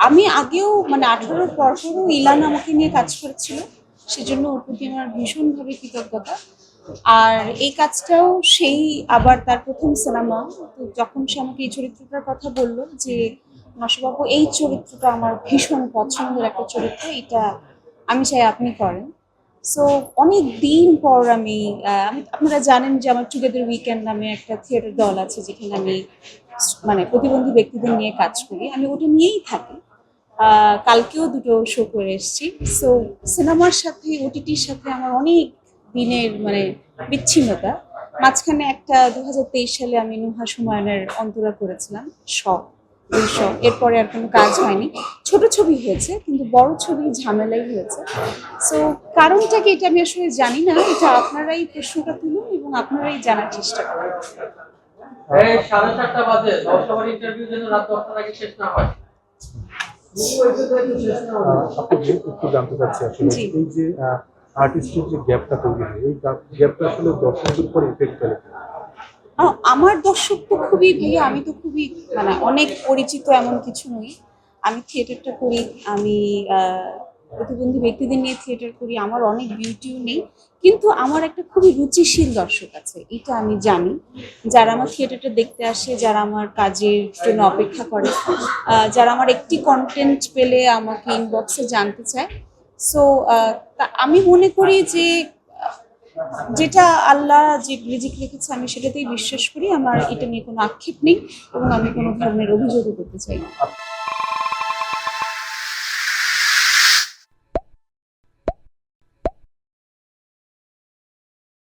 আমি আগেও মানে 18-র পরপরও ইলান আমাকে নিয়ে কাজ করেছিল, সেজন্য ওর প্রতি আমার ভীষণভাবে কৃতজ্ঞতা। আর এই কাজটাও সেই আবার তার প্রথম সিনেমা। তো যখন সে আমাকে এই চরিত্রটার কথা বললো যে মাসুবাবু এই চরিত্রটা আমার ভীষণ পছন্দের একটা চরিত্র, এটা আমি চাই আপনি করেন। সো অনেক দিন পর আপনারা জানেন যে আমার টুগেদার উইকেন্ড নামে একটা থিয়েটার দল আছে, যেখানে আমি মানে প্রতিবন্ধী ব্যক্তিদের নিয়ে কাজ করি, আমি ওটা নিয়েই থাকি। কালকেও দুটো শো করে এসেছি। সো সিনেমার সাথে ওটিটির সাথে আমার অনেক দিনের মানে বিচ্ছিন্নতা। মাঝখানে একটা 2023 সালে আমি নুহা সুমায়নের অন্তরা করেছিলাম, শখ, দুই শখ। এরপরে আর কোনো কাজ হয়নি। ছোট ছবি হয়েছে, কিন্তু বড় ছবি ঝামেলাই হয়েছে। সো কারণটা কি এটা আমি আসলে জানি না, এটা আপনারাই প্রশ্নটা তুলুন এবং আপনারাই জানার চেষ্টা করুন। এই 7:30 বাজে 10টার ইন্টারভিউ যেন রাত 10টার আগে শেষ না হয়। আপনি একটু জানতে চাচ্ছি আসলে এই যে আর্টিস্টের যে গ্যাপটা তৈরি হয়, এই গ্যাপটা আসলে দর্শকদের উপর ইফেক্ট ফেলে। আমার দর্শক তো খুবই ভাইয়া, আমি তো খুবই মানে অনেক পরিচিত এমন কিছু নই। আমি থিয়েটারটা করি, আমি প্রতিবন্ধী ব্যক্তিদের নিয়ে থিয়েটার করি, আমার অনেক বিউটিও নেই, কিন্তু আমার একটা খুবই রুচিশীল দর্শক আছে, এটা আমি জানি। যারা আমার থিয়েটারটা দেখতে আসে, যারা আমার কাজের জন্য অপেক্ষা করে, যারা আমার একটি কন্টেন্ট পেলে আমাকে ইনবক্সে জানতে চায়। সো আমি মনে করি যে যেটা আল্লাহ যে রিজিক রেখেছে আমি সেটাতেই বিশ্বাস করি। আমার এটা নিয়ে কোনো আক্ষেপ নেই এবং আমি কোনো ধরনের অভিযোগও করতে চাই না।